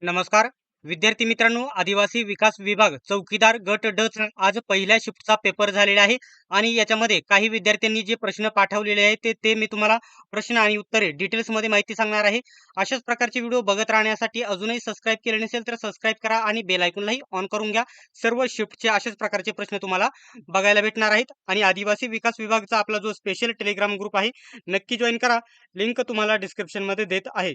नमस्कार विद्यार्थी मित्रांनो, आदिवासी विकास विभाग चौकीदार गट ड चा आज पहिल्या शिफ्टचा पेपर झालेला आहे आणि याच्यामध्ये काही विद्यार्थ्यांनी जे प्रश्न पाठवलेले आहेत ते मी तुम्हाला प्रश्न आणि उत्तरे डिटेल्स मध्ये माहिती सांगणार आहे. अशाच प्रकारचे व्हिडिओ बघत राहण्यासाठी अजूनही सबस्क्राईब केले नसेल तर सबस्क्राईब करा आणि बेल आयकॉनलाही ऑन करून घ्या. सर्व शिफ्टचे अशाच प्रकारचे प्रश्न तुम्हाला बघायला भेटणार आहेत आणि आदिवासी विकास विभागचा आपला जो स्पेशल टेलिग्राम ग्रुप आहे नक्की जॉईन करा. लिंक तुम्हाला डिस्क्रिप्शन मध्ये देत आहे.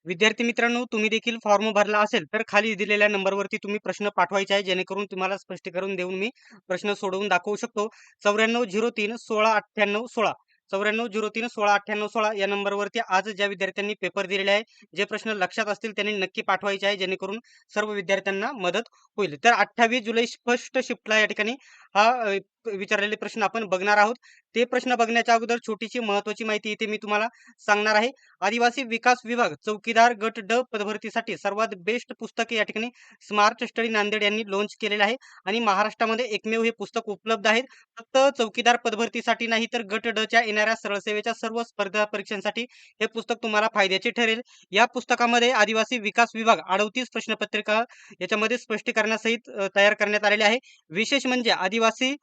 विद्यार्थी मित्रांनो, तुम्ही देखील फॉर्म भरला असेल तर खाली दिलेल्या नंबरवरती तुम्ही प्रश्न पाठवायचे आहे, जेणेकरून तुम्हाला स्पष्टीकरण देऊन मी प्रश्न सोडवून दाखवू शकतो. 9403 16 98 16 9403 16 98 16 या नंबरवरती आज ज्या विद्यार्थ्यांनी पेपर दिलेले आहे, जे प्रश्न लक्षात असतील त्यांनी नक्की पाठवायचे आहे, जेणेकरून सर्व विद्यार्थ्यांना मदत होईल. तर 28 जुलै फर्स्ट शिफ्टला या ठिकाणी हा विचारलेले प्रश्न आपण बघणार आहोत. ते प्रश्न बघण्याच्या अगोदर छोटीशी महत्वाची माहिती इथे मी तुम्हाला सांगणार आहे. आदिवासी विकास विभाग चौकीदार गट ड पदभरतीसाठी सर्वात बेस्ट पुस्तक या ठिकाणी स्मार्ट स्टडी नांदेड यांनी लॉन्च केलेलं आहे आणि महाराष्ट्रामध्ये एकमेव हे पुस्तक उपलब्ध आहे. फक्त चौकीदार पदभरतीसाठी नाही तर गट ड च्या येणाऱ्या सरळ सेवेच्या सर्व स्पर्धा परीक्षांसाठी हे पुस्तक तुम्हाला फायद्याचे ठरेल. या पुस्तकामध्ये आदिवासी विकास विभाग 38 प्रश्नपत्रिका याच्यामध्ये स्पष्टीकरणासहित तयार करण्यात आलेले आहे. विशेष म्हणजे आदिवासी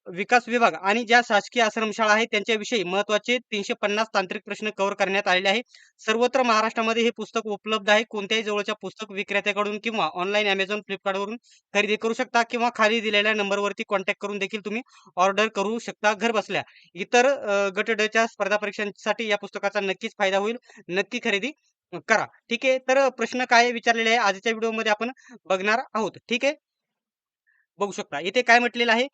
विकास विभाग आणि ज्या शासकीय आश्रमशाळा आहेत त्यांच्याविषयी महत्वाचे 350 तांत्रिक प्रश्न कव्हर करण्यात आलेले आहे. सर्वत्र महाराष्ट्रामध्ये हे पुस्तक उपलब्ध आहे. कोणत्याही जवळच्या पुस्तक विक्रेत्याकडून किंवा ऑनलाईन Amazon, Flipkart वरून खरेदी करू शकता किंवा खाली दिलेल्या नंबरवरती कॉन्टॅक्ट करून देखील तुम्ही ऑर्डर करू शकता घर बसल्या. इतर गट ड च्या स्पर्धा परीक्षांसाठी या पुस्तकाचा नक्कीच फायदा होईल. नक्की खरेदी करा. ठीक आहे. तर प्रश्न काय विचारलेले आहे आजच्या व्हिडिओमध्ये आपण बघणार आहोत. ठीक आहे. बघू शकता इथे काय म्हटलेलं आहे.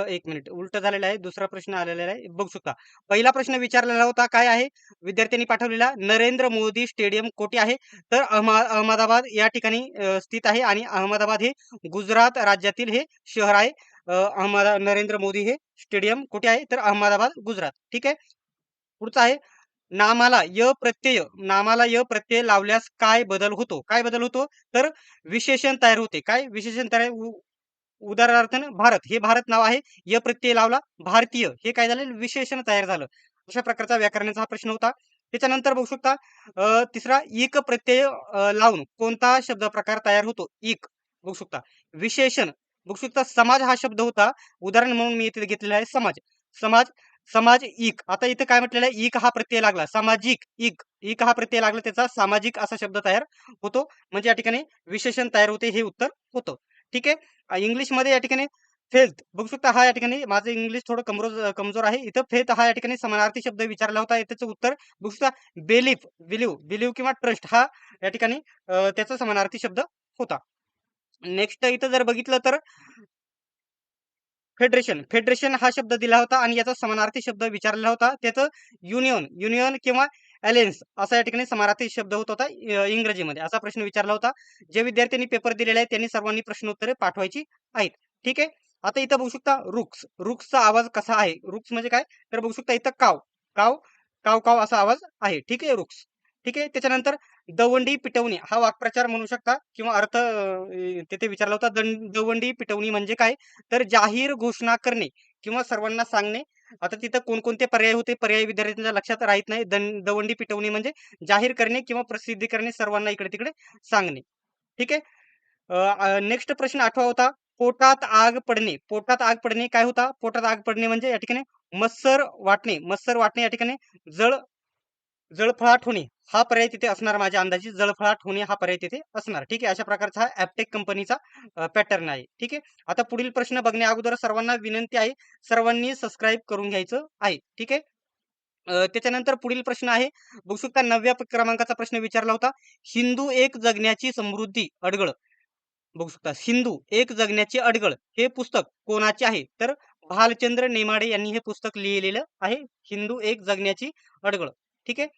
एक मिनिट उलट झालेलं आहे. दुसरा प्रश्न आलेला आहे. बघू शकता. पहिला प्रश्न विचारलेला होता काय आहे? विद्यार्थ्यांनी पाठवलेला नरेंद्र मोदी स्टेडियम कोठे आहे? तर अहमदाबाद या ठिकाणी स्थित आहे आणि अहमदाबाद हे गुजरात राज्यातील हे शहर आहे. नरेंद्र मोदी हे स्टेडियम कुठे आहे? तर अहमदाबाद, गुजरात. ठीक आहे. पुढचा आहे नामाला य प्रत्यय लावल्यास काय बदल होतो? काय बदल होतो? तर विशेषण तयार होते. काय विशेषण तयार उदाहरणार्थ भारत हे भारत नाव आहे. य प्रत्यय लावला भारतीय हे काय झालं विशेषण तयार झालं. अशा प्रकारचा व्याकरणाचा हा प्रश्न होता. त्याच्यानंतर बघू शकता तिसरा इक प्रत्यय लावून कोणता शब्द प्रकार तयार होतो? इक बघू शकता. विशेषण बघू शकता. समाज हा शब्द होता. उदाहरण म्हणून मी इथे घेतलेला आहे समाज. समाज समाज इक. आता इथे काय म्हटलेलं आहे? इक हा प्रत्यय लागला. सामाजिक इक इक हा प्रत्यय लागला त्याचा सामाजिक असा शब्द तयार होतो. म्हणजे या ठिकाणी विशेषण तयार होते हे उत्तर होतं. ठीक आहे. इंग्लिशमध्ये या ठिकाणी फेथ बघू शकता. हा या ठिकाणी माझं इंग्लिश थोडं कमजोर आहे. इथं फेथ हा या ठिकाणी समानार्थी शब्द विचारला होता. त्याचं उत्तर बघू शकता. बिलीव्ह किंवा ट्रस्ट हा या ठिकाणी त्याचा समानार्थी शब्द होता. नेक्स्ट इथं जर बघितलं तर फेडरेशन हा शब्द दिला होता आणि याचा समानार्थी शब्द विचारलेला होता. त्याचं युनियन किंवा अलायन्स असा या ठिकाणी समानार्थी शब्द होत होता इंग्रजीमध्ये. असा प्रश्न विचारला होता. जे विद्यार्थ्यांनी पेपर दिलेले आहेत त्यांनी सर्वांनी प्रश्नोत्तरे पाठवायची आहेत. ठीक आहे. आता इथं बघू शकता रुक्सचा आवाज कसा आहे? रुक्स म्हणजे काय? तर बघू शकता इथं काव काव काव काव असा आवाज आहे. ठीक आहे. रुक्स. ठीक आहे. त्याच्यानंतर दवंडी पिटवणी हा वाक्प्रचार म्हणू शकता किंवा अर्थ तिथे विचारला होता. दवंडी पिटवणी म्हणजे काय? तर जाहीर घोषणा करणे किंवा सर्वांना सांगणे. आता तिथं कोणकोणते पर्याय होते? पर्याय विद्यार्थ्यांच्या लक्षात राहत नाही. दवंडी पिटवणी म्हणजे जाहीर करणे किंवा प्रसिद्धी करणे, सर्वांना इकडे-तिकडे सांगणे. ठीक आहे. नेक्स्ट प्रश्न 8वा होता. पोटात आग पडणे. पोटात आग पडणे काय होता? पोटात आग पडणे म्हणजे या ठिकाणी मत्सर वाटणे या ठिकाणी जळ जळफळाट होणे हा पर्याय तिथे असणार. माझ्या अंदाजे जळफळाट होणे हा पर्याय तिथे असणार. ठीक आहे. अशा प्रकारचा हा ॲपटेक कंपनीचा पॅटर्न आहे. ठीक आहे. आता पुढील प्रश्न बघण्या अगोदर सर्वांना विनंती आहे, सर्वांनी सबस्क्राईब करून घ्यायचं आहे. ठीक आहे. त्याच्यानंतर पुढील प्रश्न आहे. बघू शकता 9व्या क्रमांकाचा प्रश्न विचारला होता. हिंदू एक जगण्याची समृद्धी अडगळ. बघू शकता. हिंदू एक जगण्याची अडगळ हे पुस्तक कोणाचे आहे? तर भालचंद्र नेमाडे यांनी हे पुस्तक लिहिलेलं आहे. हिंदू एक जगण्याची अडगळ. ठीक आहे.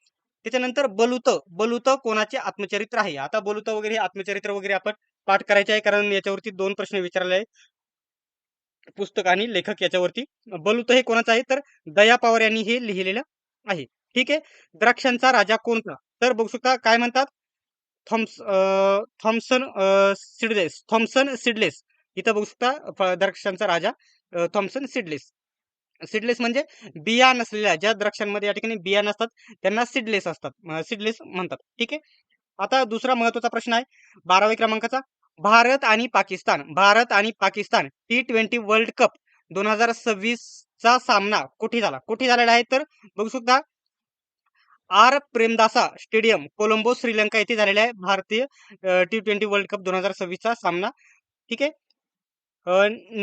त्याच्यानंतर बलुत कोणाचे आत्मचरित्र आहे? आता बलुत वगैरे आत्मचरित्र वगैरे आपण पाठ करायचे आहे, कारण याच्यावरती 2 प्रश्न विचारले आहे. पुस्तक आणि लेखक याच्यावरती. बलुत हे कोणाचं आहे? तर दया पवार यांनी हे लिहिलेलं आहे. ठीक आहे. द्राक्षांचा राजा कोणता? तर बघू शकता काय म्हणतात? Thompson seedless. इथं बघू शकता द्राक्षांचा राजा थॉम्सन सीडलेस. सीडलेस म्हणजे बिया नसलेल्या ज्या द्राक्षांमध्ये या ठिकाणी बिया नसतात त्यांना सीडलेस म्हणतात. ठीक आहे. आता दुसरा महत्त्वाचा प्रश्न आहे 12व्या क्रमांकाचा. भारत आणि पाकिस्तान T20 वर्ल्ड कप 2026चा सामना कुठे झाला? कुठे झालेला आहे तर बघू शकता आर प्रेमदासा स्टेडियम कोलंबो श्रीलंका येथे झालेला आहे भारतीय T20 वर्ल्ड कप 2026चा सामना. ठीक आहे.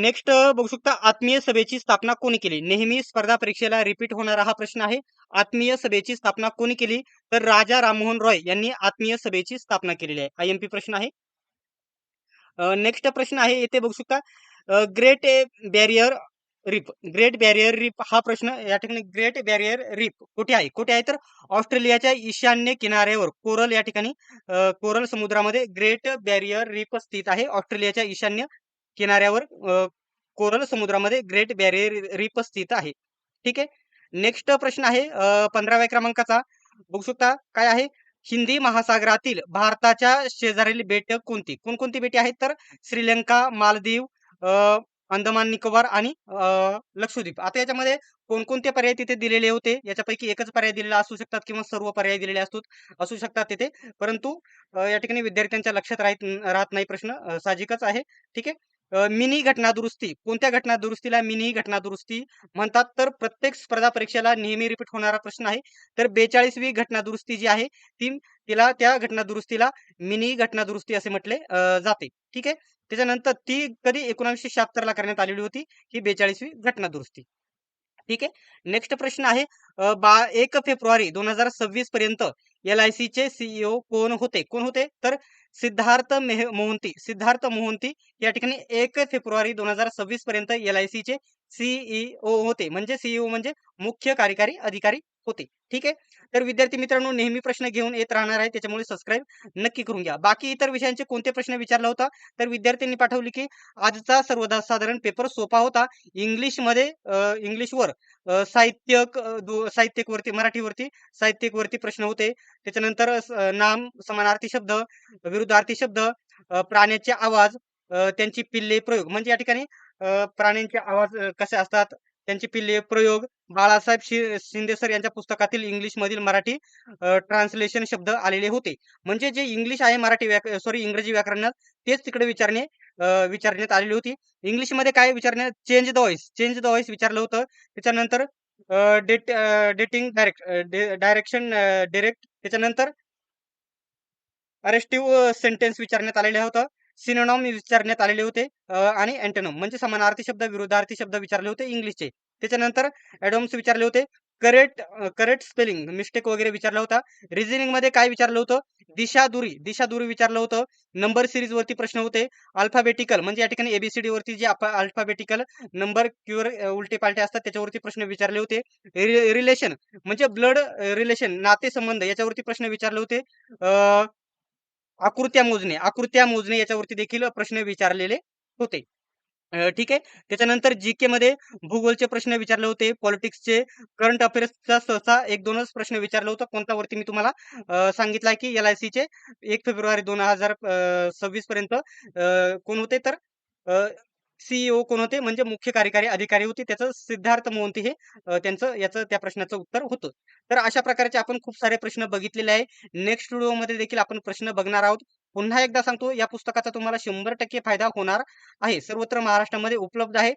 नेक्स्ट बघू शकता आत्मीय सभेची स्थापना कोणी केली? नेहमी स्पर्धा परीक्षेला रिपीट होणारा हा प्रश्न आहे. आत्मीय सभेची स्थापना कोणी केली? तर राजा राममोहन रॉय यांनी आत्मीय सभेची स्थापना केलेली आहे. IMP प्रश्न आहे. नेक्स्ट प्रश्न आहे येथे बघू शकता great barrier reef. Great barrier reef हा प्रश्न या ठिकाणी ग्रेट बॅरियर रीफ कुठे आहे? कुठे आहे तर ऑस्ट्रेलियाच्या ईशान्य किनाऱ्यावर कोरल या ठिकाणी कोरल समुद्रामध्ये ग्रेट बॅरियर रीफ स्थित आहे. ऑस्ट्रेलियाच्या ईशान्य किनाऱ्यावर कोरल समुद्रामध्ये ग्रेट बॅरियर रीफ स्थित आहे. ठीक आहे. नेक्स्ट प्रश्न आहे 15व्या क्रमांकाचा. बघू शकता काय आहे? हिंदी महासागरातील भारताच्या शेजारील बेटे कोणती? कोणकोणती बेटे आहेत तर श्रीलंका, मालदीव, अंदमान निकोबार आणि लक्षद्वीप. आता याच्यामध्ये कोणकोणते पर्याय तिथे दिलेले होते? याच्यापैकी एकच पर्याय दिलेला असू शकतात किंवा सर्व पर्याय दिलेले असू शकतात तिथे. परंतु या ठिकाणी विद्यार्थ्यांच्या लक्षात राहत नाही प्रश्न साहजिकच आहे. ठीक आहे. मिनी घटना दुरुस्ती. कोणत्या घटना दुरुस्तीला मिनी घटना दुरुस्ती म्हणतात? तर प्रत्येक स्पर्धा परीक्षेला नेहमी रिपीट होणारा प्रश्न आहे. तर 42वी घटना दुरुस्ती जी आहे त्या घटना दुरुस्तीला मिनी घटना दुरुस्ती असे म्हटले जाते. ठीक आहे. त्याच्यानंतर ती कधी 1976 ला करण्यात आलेली होती ही 42वी घटना दुरुस्ती. ठीक आहे. नेक्स्ट प्रश्न आहे 1 फेब्रुवारी 2026 पर्यंत LICचे CEO कोण होते? कोण होते? तर सिद्धार्थ मोहंती या ठिकाणी 1 फेब्रुवारी 2026 पर्यंत LICचे CEO होते. म्हणजे CEO म्हणजे मुख्य कार्यकारी अधिकारी होते. ठीक आहे. तर विद्यार्थी मित्रांनो नेहमी प्रश्न घेऊन येत राहणार आहे त्याच्यामुळे सबस्क्राईब नक्की करून घ्या. बाकी इतर विषयांचे कोणते प्रश्न विचारला होता तर विद्यार्थ्यांनी पाठवले की आजचा सर्वसाधारण पेपर सोपा होता. इंग्लिशवर साहित्यिकवरती मराठीवरती साहित्यिकवरती प्रश्न होते. त्याच्यानंतर नाम समानार्थी शब्द, विरुद्धार्थी शब्द, प्राण्याचे आवाज, त्यांची पिल्ले प्रयोग म्हणजे या ठिकाणी प्राण्यांचे आवाज कसे असतात, त्यांची पिल्ले प्रयोग, बाळासाहेब शिंदे सर यांच्या पुस्तकातील इंग्लिशमधील मराठी ट्रान्सलेशन शब्द आलेले होते. म्हणजे जे इंग्लिश आहे इंग्रजी व्याकरणात तेच तिकडे विचारण्यात आलेली होती. इंग्लिशमध्ये काय विचारण्यात चेंज द व्हॉइस विचारलं होतं. त्याच्यानंतर डेटिंग डायरेक्शन डायरेक्ट त्याच्यानंतर अरेस्टिव्ह सेंटेन्स विचारण्यात आलेले होतं. सिनोनॉम विचारण्यात आलेले होते आणि अँटोनिम म्हणजे समानार्थी शब्द, विरुद्धार्थी शब्द विचारले होते इंग्लिशचे. त्याच्यानंतर ॲडॉम्स विचारले होते. करेक्ट स्पेलिंग मिस्टेक वगैरे विचारला होता. रिझनिंगमध्ये काय विचारलं होतं? दिशादुरी विचारलं होतं. नंबर सीरीजवरती प्रश्न होते. अल्फाबेटिकल म्हणजे या ठिकाणी ABCD वरती जे अल्फाबेटिकल नंबर किंवा उलटे-पालटे असतात त्याच्यावरती प्रश्न विचारले होते. रिलेशन म्हणजे ब्लड रिलेशन नातेसंबंध याच्यावरती प्रश्न विचारले होते. आकृत्या मोजणे याच्यावरती देखील प्रश्न विचारलेले होते. ठीक आहे. त्याच्यानंतर GK मध्ये भूगोलचे प्रश्न विचारले होते. पॉलिटिक्सचे, करंट अफेअर्सचा सहसा 1-2च प्रश्न विचारलं होतं. कोणत्यावरती मी तुम्हाला सांगितलं आहे की LICचे 1 फेब्रुवारी 2026 पर्यंत कोण होते तर CEO कोण होते म्हणजे मुख्य कार्यकारी अधिकारी होते. त्याचं सिद्धार्थ मोहंती हे याचं त्या प्रश्नाचं उत्तर होतं. तर अशा प्रकारचे आपण खूप सारे प्रश्न बघितलेले आहे. नेक्स्ट व्हिडिओमध्ये देखील आपण प्रश्न बघणार आहोत. पुन्हा एकदा सांगतो या पुस्तकाचा तुम्हाला 100% फायदा होणार आहे. सर्वत्र महाराष्ट्रामध्ये उपलब्ध आहे.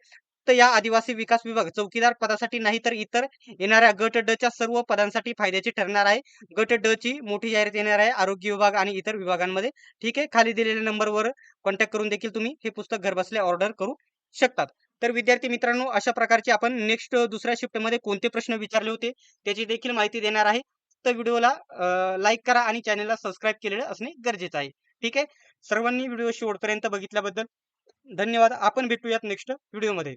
तर या आदिवासी विकास विभाग चौकीदार पदासाठी नाही तर इतर येणाऱ्या गट ड च्या सर्व पदांसाठी फायद्याची ठरणार आहे. गट ड ची मोठी जाहिरात येणार आहे आरोग्य विभाग आणि इतर विभागांमध्ये. ठीक आहे. खाली दिलेल्या नंबरवर कॉन्टॅक्ट करून देखील तुम्ही हे पुस्तक घरबसल्या ऑर्डर करू शकतात. तर विद्यार्थी मित्रांनो अशा प्रकारचे आपण नेक्स्ट दुसऱ्या शिफ्टमध्ये कोणते प्रश्न विचारले होते त्याची देखील माहिती देणार आहे. तर व्हिडिओला लाईक करा आणि चॅनलला सबस्क्राईब केलेलं असणे गरजेचं आहे. ठीक आहे. सर्वांनी व्हिडिओ शेवटपर्यंत बघितल्याबद्दल धन्यवाद. आपण भेटूयात नेक्स्ट व्हिडिओमध्ये.